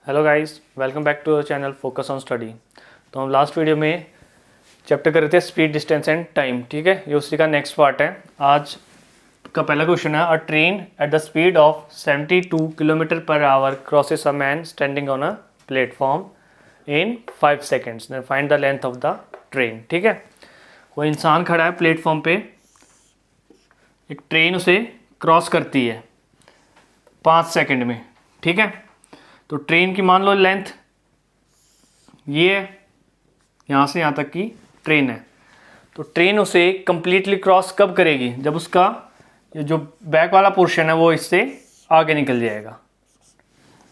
Hello guys, welcome back to our channel focus on study. तो हम last video में chapter कर रहे थे स्पीड, डिस्टेंस एंड टाइम। ठीक है, ये उसी का नेक्स्ट पार्ट है। आज का पहला क्वेश्चन है, a train at the speed of 72 kilometre per hour crosses a man standing on a platform in 5 seconds, then find the length of the train. ठीक है, कोई इंसान खड़ा है प्लेटफॉर्म पे, एक ट्रेन उसे क्रॉस करती है 5 सेकेंड में। ठीक है, तो ट्रेन की मान लो लेंथ ये है, यहाँ से यहाँ तक की ट्रेन है। तो ट्रेन उसे कंप्लीटली क्रॉस कब करेगी? जब उसका ये जो बैक वाला पोर्शन है वो इससे आगे निकल जाएगा।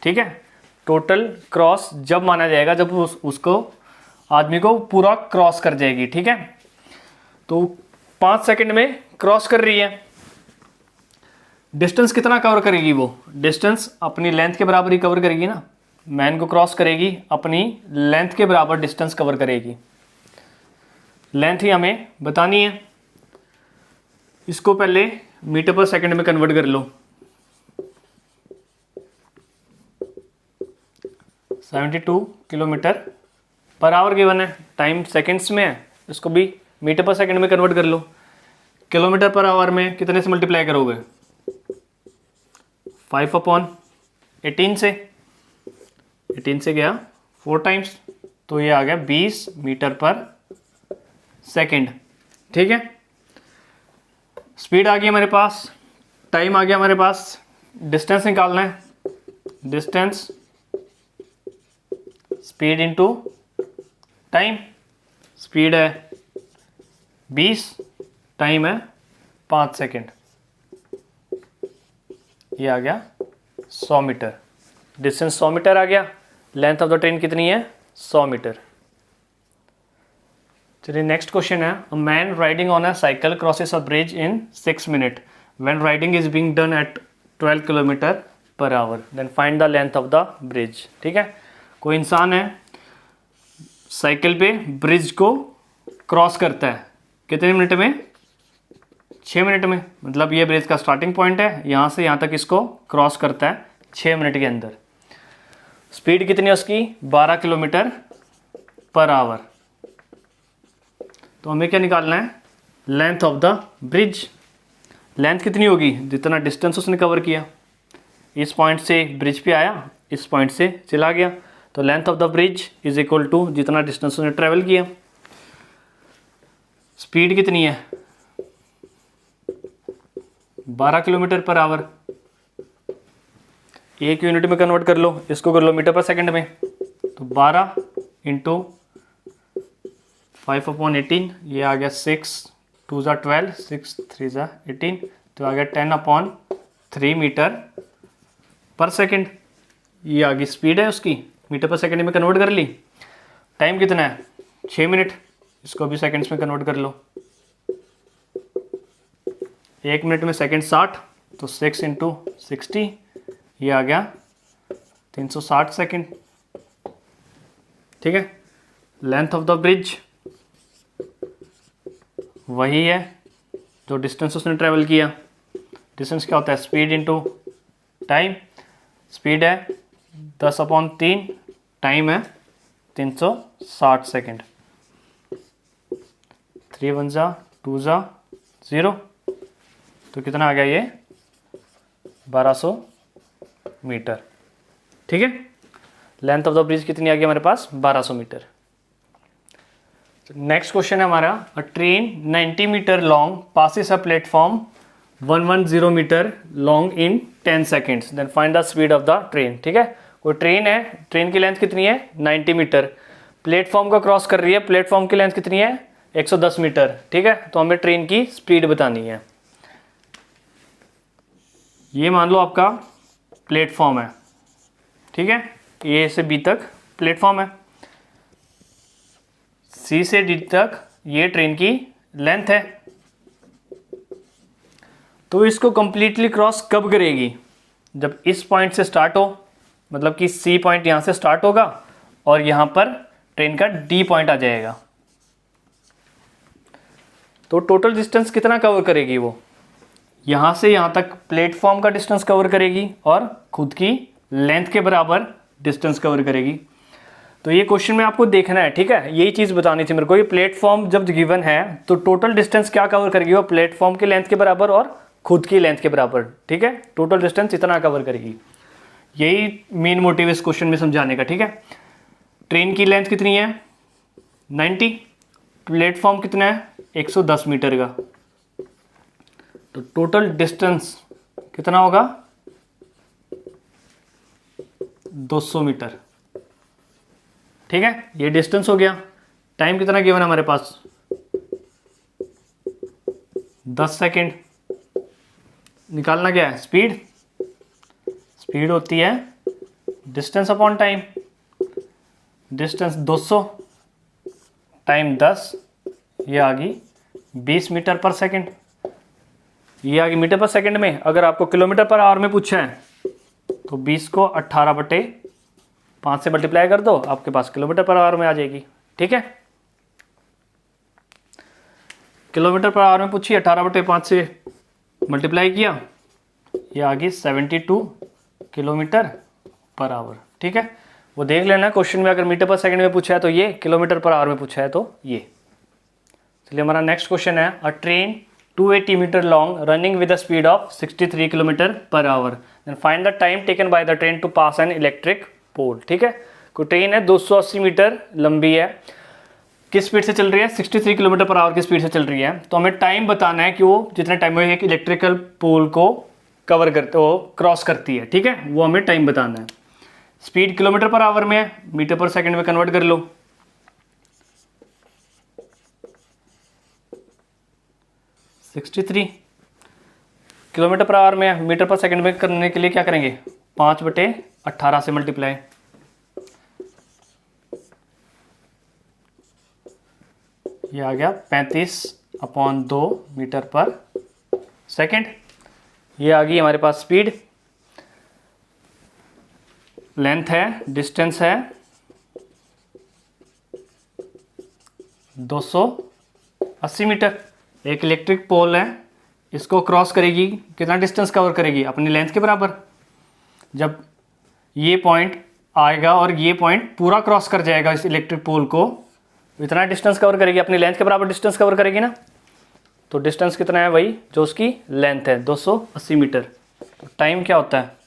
ठीक है, टोटल क्रॉस जब माना जाएगा जब उसको आदमी को पूरा क्रॉस कर जाएगी। ठीक है, तो 5 सेकंड में क्रॉस कर रही है। डिस्टेंस कितना कवर करेगी? वो डिस्टेंस अपनी लेंथ के बराबर ही कवर करेगी ना। मैन को क्रॉस करेगी, अपनी लेंथ के बराबर डिस्टेंस कवर करेगी। लेंथ ही हमें बतानी है। इसको पहले मीटर पर सेकंड में कन्वर्ट कर लो। 72 किलोमीटर पर आवर गिवन है, टाइम सेकंड्स में है, इसको भी मीटर पर सेकंड में कन्वर्ट कर लो। किलोमीटर पर आवर में कितने से मल्टीप्लाई करोगे? 5/18 से, 18 से गया 4 टाइम्स, तो ये आ गया 20 मीटर पर सेकंड। ठीक है, स्पीड आ गई हमारे पास, टाइम आ गया हमारे पास, डिस्टेंस निकालना है। Distance speed into time. Speed है 20, टाइम है 5 सेकंड, ये आ गया 100 मीटर। डिस्टेंस 100 मीटर आ गया। लेंथ ऑफ द ट्रेन कितनी है? 100 मीटर। चलिए नेक्स्ट क्वेश्चन है, a man riding on a cycle crosses a bridge in 6 minute when riding is being done at 12 kilometre per hour, then find the length of the bridge. ठीक है, कोई इंसान है cycle पे bridge को cross करता है कितने मिनट में? 6 मिनट में। मतलब ये ब्रिज का स्टार्टिंग पॉइंट है, यहाँ से यहाँ तक इसको क्रॉस करता है 6 मिनट के अंदर। स्पीड कितनी है उसकी? 12 किलोमीटर पर आवर। तो हमें क्या निकालना है? Length of the bridge. Length कितनी होगी? जितना डिस्टेंस उसने कवर किया। इस पॉइंट से ब्रिज पे आया, इस पॉइंट से चला गया, तो length of the bridge is equal to जितना डिस्टेंस उसने ट्रेवल किया। स्पीड कितनी है? 12 किलोमीटर पर आवर। एक यूनिट में कन्वर्ट कर लो, इसको कर लो मीटर पर सेकंड में। तो 12 इंटू 5/18, ये आ गया 6 2 ज़ा 12, 6 3 ज़ा 18, तो आ गया 10/3 मीटर पर सेकंड। ये आ गई स्पीड है उसकी, मीटर पर सेकंड में कन्वर्ट कर ली। टाइम कितना है? 6 मिनट, इसको भी सेकंड्स में कन्वर्ट कर लो। 1 मिनट में सेकंड 60, तो 6 इंटू 60, ये आ गया 360 सेकंड। ठीक है, लेंथ ऑफ द ब्रिज वही है जो डिस्टेंस उसने ट्रेवल किया। डिस्टेंस क्या होता है? Speed into time. स्पीड है 10/3, टाइम है 360 सेकंड। 3 1 ज़ा 2 ज़ा 0, तो कितना आ गया? ये 1200 मीटर। ठीक है, लेंथ ऑफ द ब्रिज कितनी आ गई हमारे पास? 1200 मीटर। नेक्स्ट क्वेश्चन है हमारा, a train 90 metre long passes a platform 110 metre long in 10 seconds, then find the speed of the train. ठीक है, कोई ट्रेन है, ट्रेन की लेंथ कितनी है? 90 मीटर। प्लेटफॉर्म को क्रॉस कर रही है, प्लेटफॉर्म की लेंथ कितनी है? 110 मीटर। ठीक है, तो हमें ट्रेन की स्पीड बतानी है। ये मान लो आपका प्लेटफॉर्म है। ठीक है, ए से बी तक प्लेटफॉर्म है, सी से डी तक ये ट्रेन की लेंथ है। तो इसको कंप्लीटली क्रॉस कब करेगी? जब इस पॉइंट से स्टार्ट हो, मतलब कि सी पॉइंट यहां से स्टार्ट होगा और यहां पर ट्रेन का डी पॉइंट आ जाएगा। तो टोटल डिस्टेंस कितना कवर करेगी वो? यहाँ से यहाँ तक प्लेटफॉर्म का डिस्टेंस कवर करेगी और खुद की लेंथ के बराबर डिस्टेंस कवर करेगी। तो ये क्वेश्चन में आपको देखना है, ठीक है, यही चीज़ बतानी थी मेरे को। ये प्लेटफॉर्म जब गिवन है तो टोटल डिस्टेंस क्या कवर करेगी, वो प्लेटफॉर्म की लेंथ के बराबर और खुद की लेंथ के बराबर, ठीक है, टोटल डिस्टेंस इतना कवर करेगी। यही मेन मोटिव इस क्वेश्चन में समझाने का, ठीक है। ट्रेन की लेंथ कितनी है 90, प्लेटफॉर्म कितना है 110 मीटर का, तो टोटल डिस्टेंस कितना होगा 200 मीटर, ठीक है। ये डिस्टेंस हो गया। टाइम कितना गिवन है हमारे पास 10 सेकेंड। निकालना क्या है स्पीड, स्पीड होती है distance upon time. Distance 200, time 10, ये आ गई 20 मीटर पर सेकंड। ये आ गई मीटर पर सेकंड में। अगर आपको किलोमीटर पर आवर में पूछा है तो 20 को 18/5 से मल्टीप्लाई कर दो, आपके पास किलोमीटर पर आवर में आ जाएगी, ठीक है। किलोमीटर पर आवर में पूछी, 18/5 से मल्टीप्लाई किया, ये आ गई 72 किलोमीटर पर आवर, ठीक है। वो देख लेना क्वेश्चन में, अगर मीटर पर सेकंड में पूछा है तो ये, किलोमीटर पर आवर में पूछा है तो ये। चलिए हमारा नेक्स्ट क्वेश्चन है, a train 280 metre long running with the speed of 63 kilometre per hour, then find the time taken by the train to pass an electric pole, ठीक है। कोई ट्रेन है 280 मीटर लंबी है, किस स्पीड से चल रही है 63 किलोमीटर पर आवर की स्पीड से चल रही है। तो हमें टाइम बताना है कि वो जितने टाइम में एक इलेक्ट्रिकल पोल को कवर करते हो क्रॉस करती है, ठीक है, वो हमें टाइम बताना है। स्पीड किलोमीटर पर आवर में है, मीटर पर सेकंड में कन्वर्ट कर लो। 63 किलोमीटर पर आवर में, मीटर पर सेकंड में करने के लिए क्या करेंगे 5/18 से मल्टीप्लाई, ये आ गया 35/2 मीटर पर सेकंड। ये आ गई हमारे पास स्पीड। लेंथ है, डिस्टेंस है 280 मीटर। एक इलेक्ट्रिक पोल है, इसको क्रॉस करेगी, कितना डिस्टेंस कवर करेगी अपनी लेंथ के बराबर। जब ये पॉइंट आएगा और ये पॉइंट पूरा क्रॉस कर जाएगा इस इलेक्ट्रिक पोल को, इतना डिस्टेंस कवर करेगी, अपनी लेंथ के बराबर डिस्टेंस कवर करेगी ना। तो डिस्टेंस कितना है वही जो उसकी लेंथ है 280 मीटर। तो टाइम क्या होता है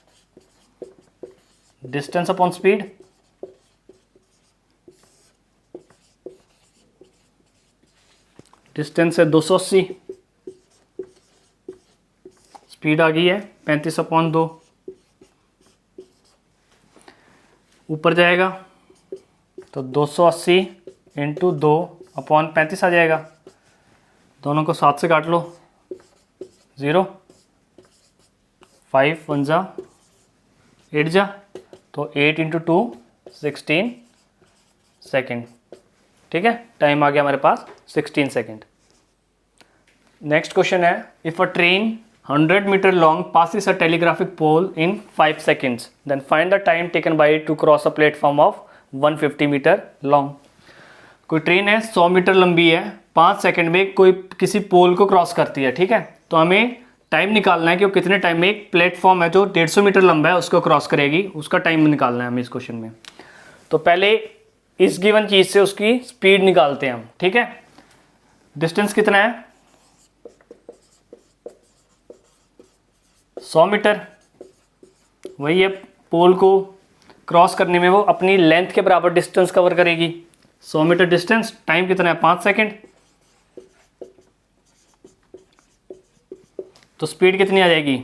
डिस्टेंस अपॉन स्पीड, डिस्टेंस है 280, स्पीड आ गई है 35/2, ऊपर जाएगा तो 280 इंटू 2/35 आ जाएगा। दोनों को 7 से काट लो, 0, 5 1 जा 8 जा, तो 8 इंटू 2 16 सेकेंड, ठीक है। टाइम आ गया हमारे पास 16 सेकेंड। नेक्स्ट क्वेश्चन है, if a train 100 metre long passes a telegraphic pole in 5 seconds, then find the time taken by it to cross a platform of 150 metre long. कोई train है 100 metre लंबी है, 5 second में कोई किसी पोल को cross करती है, ठीक है। तो हमें टाइम निकालना है कि वो कितने टाइम में एक प्लेटफॉर्म है जो 150 मीटर लंबा है उसको क्रॉस करेगी, उसका टाइम निकालना है हमें इस क्वेश्चन में। तो पहले इस गिवन चीज से उसकी स्पीड निकालते हैं हम, ठीक है। डिस्टेंस कितना है 100 मीटर, वही है पोल को क्रॉस करने में वो अपनी लेंथ के बराबर डिस्टेंस कवर करेगी। 100 मीटर डिस्टेंस, टाइम कितना है 5 सेकंड। तो स्पीड कितनी आ जाएगी,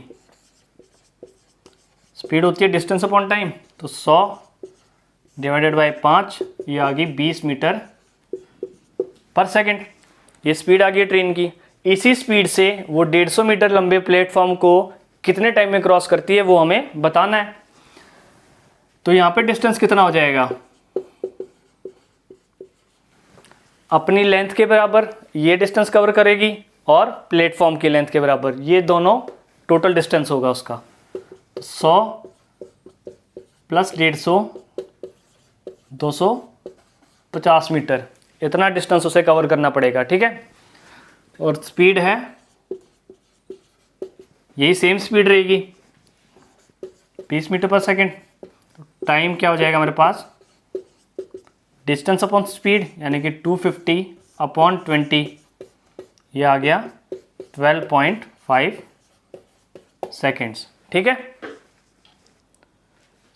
स्पीड होती है डिस्टेंस अपॉन टाइम, तो 100 डिवाइडेड बाय 5, ये आ गई 20 मीटर पर सेकंड। ये स्पीड आ गई ट्रेन की। इसी स्पीड से वो 150 मीटर लंबे प्लेटफॉर्म को कितने टाइम में क्रॉस करती है वो हमें बताना है। तो यहां पे डिस्टेंस कितना हो जाएगा, अपनी लेंथ के बराबर ये डिस्टेंस कवर करेगी और प्लेटफॉर्म की लेंथ के बराबर, ये दोनों टोटल डिस्टेंस होगा उसका। 100 प्लस 150 250 मीटर, इतना डिस्टेंस उसे कवर करना पड़ेगा, ठीक है। और स्पीड है यही सेम स्पीड रहेगी 20 मीटर पर सेकंड। टाइम क्या हो जाएगा हमारे पास, डिस्टेंस अपॉन स्पीड यानी कि 250 अपॉन 20, ये आ गया 12.5 सेकेंड्स। ठीक है,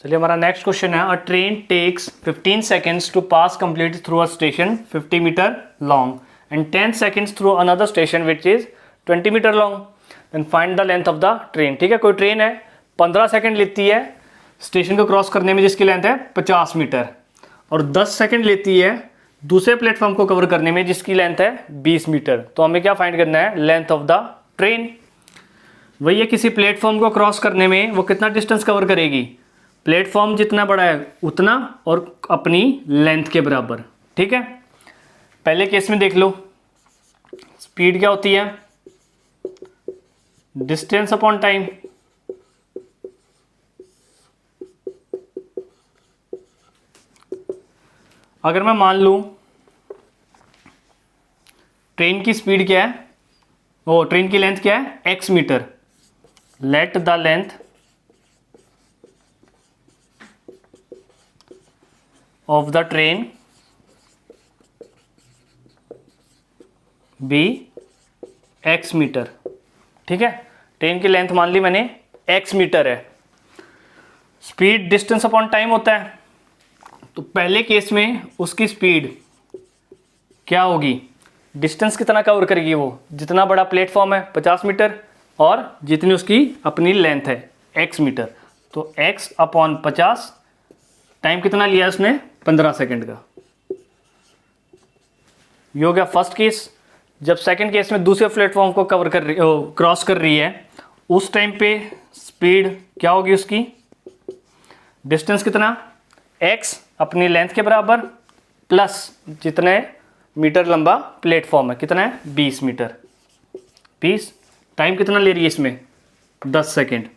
चलिए हमारा नेक्स्ट क्वेश्चन है, a train takes 15 seconds to pass complete through a station 50 metre long and 10 seconds through another station which is 20 metre long, then find the length of the train. ठीक है, कोई train है 15 second लेती है station को cross करने में जिसकी लेंथ है 50 मीटर, और 10 सेकेंड लेती है दूसरे प्लेटफॉर्म को कवर करने में जिसकी लेंथ है 20 मीटर। तो हमें क्या फाइंड करना है, लेंथ ऑफ द ट्रेन। वही है, किसी प्लेटफॉर्म को क्रॉस करने में वो कितना डिस्टेंस कवर करेगी, प्लेटफॉर्म जितना बड़ा है उतना और अपनी लेंथ के बराबर। ठीक है, पहले केस में देख लो, स्पीड क्या होती है, डिस्टेंस अपॉन टाइम। अगर मैं मान लूं ट्रेन की स्पीड क्या है, वो ट्रेन की लेंथ क्या है, x metre, let the length of the train be x metre. ठीक है, ट्रेन की लेंथ मान ली मैंने x मीटर है, स्पीड डिस्टेंस अपॉन टाइम होता है, तो पहले केस में उसकी स्पीड क्या होगी, डिस्टेंस कितना कवर करेगी वो, जितना बड़ा प्लेटफॉर्म है 50 मीटर और जितनी उसकी अपनी लेंथ है x मीटर, तो x अपॉन 50, टाइम कितना लिया उसने 15 सेकंड का। ये हो गया फर्स्ट केस। जब सेकंड केस में दूसरे प्लेटफॉर्म को कवर कर रही, क्रॉस कर रही है, उस टाइम पे स्पीड क्या होगी उसकी, डिस्टेंस कितना, x अपनी लेंथ के बराबर प्लस जितने मीटर लंबा प्लेटफॉर्म है, कितना है 20 मीटर, 20, टाइम कितना ले रही है इसमें 10 सेकेंड।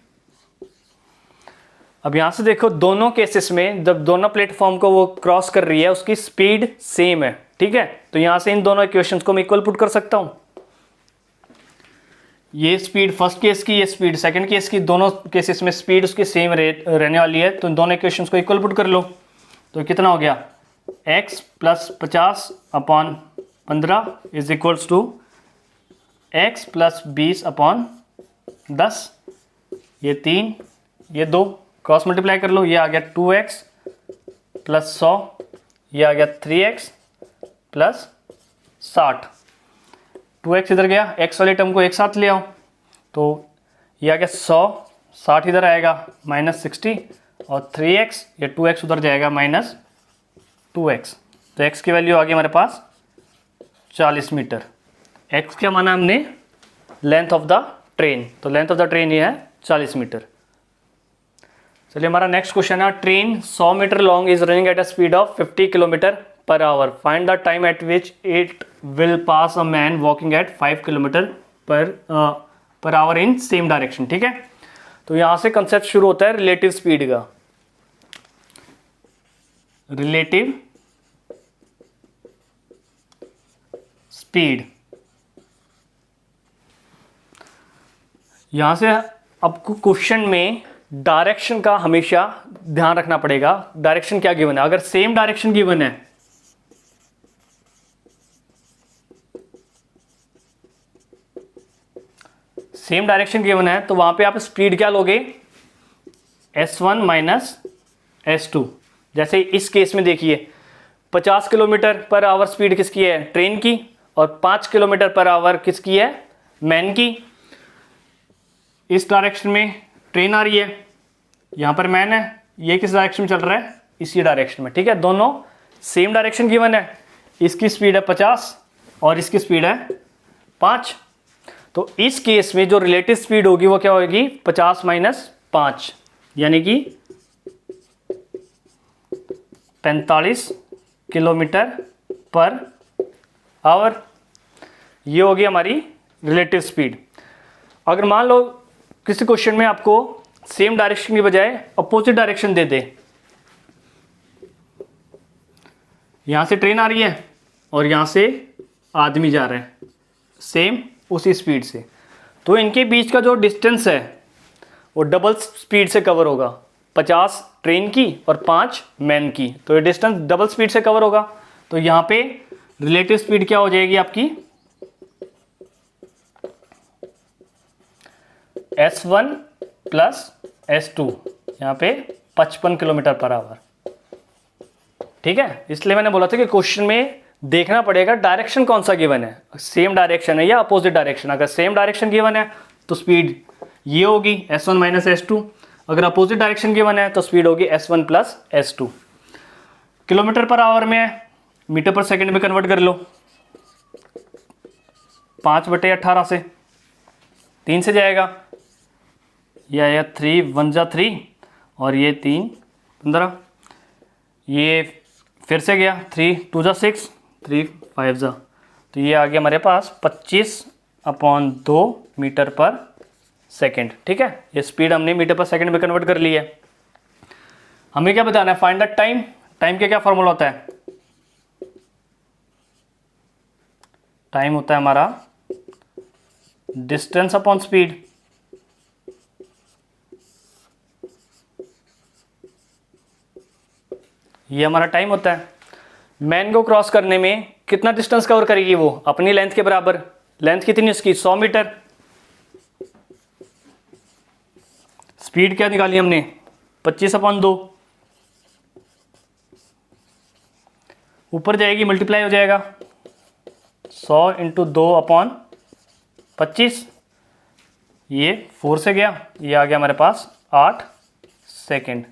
अब यहां से देखो दोनों केसेस में जब दोनों प्लेटफॉर्म को वो क्रॉस कर रही है उसकी स्पीड सेम है। ठीक है, तो यहां से इन दोनों इक्वेशंस को मैं इक्वल पुट कर सकता हूं, ये स्पीड फर्स्ट केस की, ये स्पीड सेकंड केस की, दोनों केसेस में स्पीड उसकी सेम रहने वाली है, तो इन दोनों इक्वेशंस को इक्वल पुट कर लो। तो कितना हो गया, x plus 50 upon 15 is equals to x plus 20 upon 10, ये 3 ये 2 क्रॉस मल्टीप्लाई कर लो, ये आ गया 2x प्लस 100, ये आ गया 3x प्लस 60, 2x इधर गया, x वाले टर्म को एक साथ ले आओ, तो ये आ गया 100, 60 इधर आएगा माइनस 60 और 3x, ये 2x उधर जाएगा माइनस 2x, तो x की वैल्यू आ गई हमारे पास 40 मीटर। x क्या माना हमने, लेंथ ऑफ द ट्रेन, तो लेंथ ऑफ द ट्रेन ये है 40 मीटर। चलिए हमारा नेक्स्ट क्वेश्चन है, train 100 metre long is running at a speed of 50 kilometre per hour, find the time at which it will pass a man walking at 5 kilometre per hour in same direction. ठीक है, तो यहां से concept शुरू होता है relative speed का। Relative speed, यहां से आपको क्वेश्चन में डायरेक्शन का हमेशा ध्यान रखना पड़ेगा। डायरेक्शन क्या गिवन है, अगर सेम डायरेक्शन गिवन है, सेम डायरेक्शन गिवन है तो वहां पे आप स्पीड क्या लोगे, s1 माइनस s2। जैसे इस केस में देखिए 50 किलोमीटर पर आवर स्पीड किसकी है, ट्रेन की, और 5 किलोमीटर पर आवर किसकी है, मैन की। इस डायरेक्शन में ट्रेन आ रही है, यहाँ पर मैन है, ये किस डायरेक्शन में चल रहा है, इसी डायरेक्शन में। ठीक है, दोनों सेम डायरेक्शन गिवन है, इसकी स्पीड है 50 और इसकी स्पीड है 5। तो इस केस में जो रिलेटिव स्पीड होगी वो क्या होगी, 50 माइनस 5 यानी कि 45 किलोमीटर पर आवर, ये होगी हमारी रिलेटिव स्पीड। अगर मान लो किसी क्वेश्चन में आपको सेम डायरेक्शन की बजाय अपोजिट डायरेक्शन दे दे, यहां से ट्रेन आ रही है और यहां से आदमी जा रहे हैं सेम उसी स्पीड से, तो इनके बीच का जो डिस्टेंस है वो डबल स्पीड से कवर होगा। 50 ट्रेन की और 5 मैन की, तो ये डिस्टेंस डबल स्पीड से कवर होगा। तो यहाँ पे रिलेटिव स्पीड क्या हो जाएगी आपकी, S1 प्लस S2, यहाँ पे 55 किलोमीटर पर आवर। ठीक है, इसलिए मैंने बोला था कि क्वेश्चन में देखना पड़ेगा डायरेक्शन कौन सा गिवन है, सेम डायरेक्शन है या अपोजिट डायरेक्शन। अगर सेम डायरेक्शन गिवन है तो स्पीड ये होगी S1 माइनस S2, अगर अपोजिट डायरेक्शन गिवन है तो स्पीड होगी S1 plus S2। Kilometre per our में मीटर पर सेकंड में कन्वर्ट कर लो, 5/18 से 3 से जाएगा, ये आया 3 1 जा 3 और ये 3 15, ये फिर से गया 3 2 जा 6 3 5 जा, तो ये आ गया हमारे पास 25/2 मीटर पर सेकेंड। ठीक है, ये स्पीड हमने मीटर पर सेकेंड में कन्वर्ट कर ली है। हमें क्या बताना है, फाइंड द टाइम। टाइम का क्या फॉर्मूला होता है, टाइम होता है हमारा डिस्टेंस अपॉन स्पीड। ये हमारा टाइम होता है। मैन को क्रॉस करने में कितना डिस्टेंस कवर करेगी वो, अपनी लेंथ के बराबर। लेंथ कितनी उसकी, 100 मीटर। स्पीड क्या निकाली हमने, 25/2। ऊपर जाएगी, मल्टीप्लाई हो जाएगा 100 × 2/25, ये 4 से गया, ये आ गया हमारे पास 8 सेकेंड।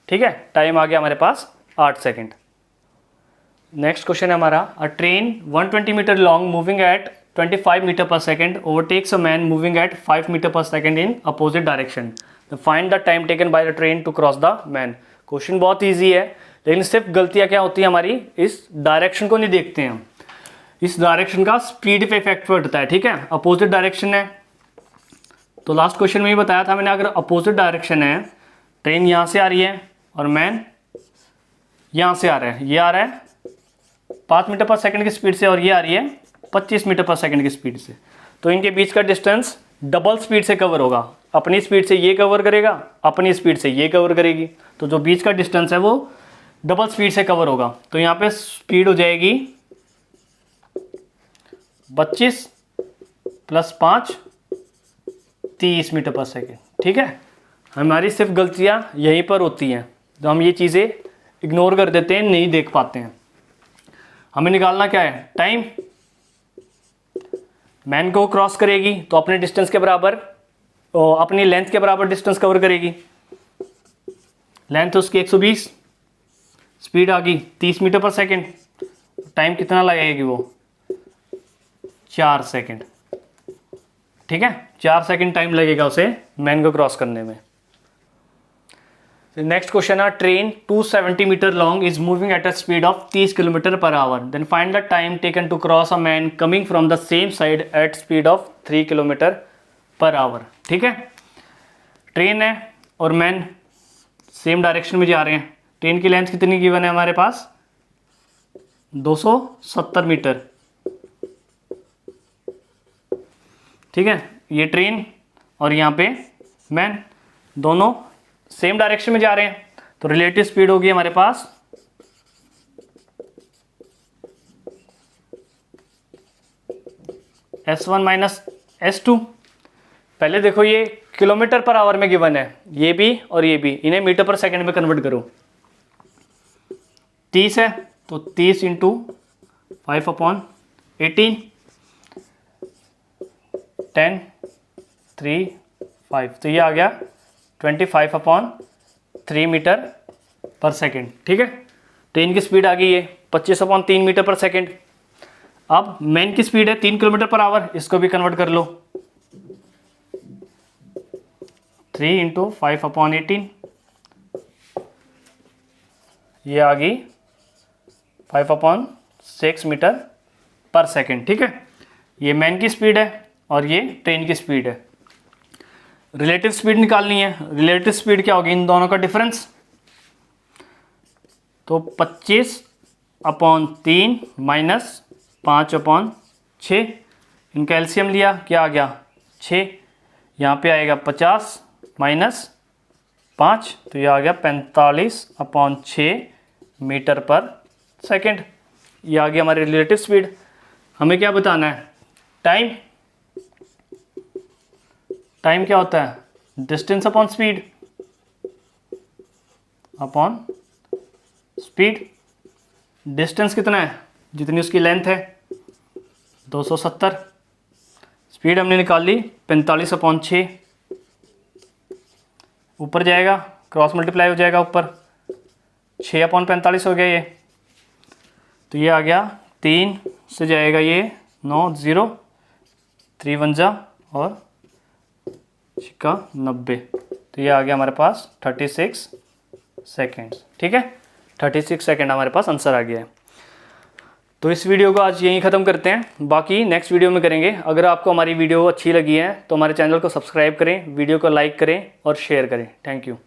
ठीक है, टाइम आ गया हमारे पास 8 सेकेंड। नेक्स्ट क्वेश्चन है हमारा, a train 120 metre long moving at 25 metre per second overtakes a man moving at 5 metre per second in opposite direction. Find the time taken by the train to cross the man. Question बहुत easy है, लेकिन सिर्फ गलतियां क्या होती है हमारी, इस डायरेक्शन को नहीं देखते हैं हम। इस डायरेक्शन का स्पीड पे इफेक्ट पड़ता है। ठीक है, अपोजिट डायरेक्शन है, तो लास्ट क्वेश्चन में ही बताया था मैंने, अगर अपोजिट डायरेक्शन है, ट्रेन यहाँ से आ रही है और मैन यहाँ से आ रहा है, ये आ रहा है 5 मीटर पर सेकंड की स्पीड से और ये आ रही है 25 मीटर पर सेकंड की स्पीड से, तो इनके बीच का डिस्टेंस डबल स्पीड से कवर होगा। अपनी स्पीड से ये कवर करेगा, अपनी स्पीड से ये कवर करेगी, तो जो बीच का डिस्टेंस है वो डबल स्पीड से कवर होगा। तो यहाँ पे स्पीड हो जाएगी 25 + 5 30 मीटर पर सेकेंड। ठीक है, हमारी सिर्फ गलतियाँ यहीं पर होती हैं, तो हम ये चीज़ें इग्नोर कर देते हैं, नहीं देख पाते हैं। हमें निकालना क्या है, टाइम। मैन को क्रॉस करेगी तो अपने डिस्टेंस के बराबर, अपनी लेंथ के बराबर डिस्टेंस कवर करेगी। लेंथ उसकी 120, स्पीड आ गई 30 मीटर पर सेकेंड, टाइम कितना लगेगी वो, 4 सेकेंड। ठीक है, 4 सेकेंड टाइम लगेगा उसे मैन को क्रॉस करने में। नेक्स्ट क्वेश्चन है, train 270 metre long is moving at a speed of 30 kilometre per hour, then find the time taken to cross a man coming from the same side at speed of 3 kilometre per hour. ठीक है, train है और man same direction में जा रहे हैं। Train की length कितनी गिवन है हमारे पास, 270 मीटर। ठीक है, ये ट्रेन और यहाँ पे मैन दोनों सेम डायरेक्शन में जा रहे हैं, तो रिलेटिव स्पीड होगी हमारे पास S1 माइनस S2। पहले देखो ये किलोमीटर पर आवर में गिवन है, ये भी और ये भी, इन्हें मीटर पर सेकंड में कन्वर्ट करो। 30 है तो 30 × 5/18, 10 3 5, तो ये आ गया 25/3 मीटर पर सेकेंड। ठीक है, ट्रेन की स्पीड आ गई है 25/3 मीटर पर सेकेंड। अब मैन की स्पीड है 3 किलोमीटर पर आवर, इसको भी कन्वर्ट कर लो, 3 × 5/18, ये आ गई 5/6 मीटर पर सेकेंड। ठीक है, ये मैन की स्पीड है और ये ट्रेन की स्पीड है। रिलेटिव स्पीड निकालनी है। रिलेटिव स्पीड क्या होगी, इन दोनों का डिफरेंस, तो 25/3 माइनस 5/6, इनका एलसीएम लिया, क्या आ गया 6, यहाँ पे आएगा 50 माइनस 5, तो ये आ गया 45/6 मीटर पर सेकेंड। ये आ गया हमारी रिलेटिव स्पीड। हमें क्या बताना है? टाइम। टाइम क्या होता है? Distance upon speed upon speed. Distance कितना है? जितनी उसकी लेंथ है 270। स्पीड हमने निकाल ली 45/6, ऊपर जाएगा क्रॉस मल्टीप्लाई हो जाएगा, ऊपर 6/45 हो गया ये, तो ये आ गया 3 से जाएगा ये 9, 0 3 1 जा और 90, तो ये आ गया हमारे पास 36 सेकेंड्स। ठीक है, 36 सेकेंड हमारे पास आंसर आ गया है। तो इस वीडियो को आज यहीं ख़त्म करते हैं, बाकी नेक्स्ट वीडियो में करेंगे। अगर आपको हमारी वीडियो अच्छी लगी है तो हमारे चैनल को सब्सक्राइब करें, वीडियो को लाइक करें और शेयर करें। Thank you.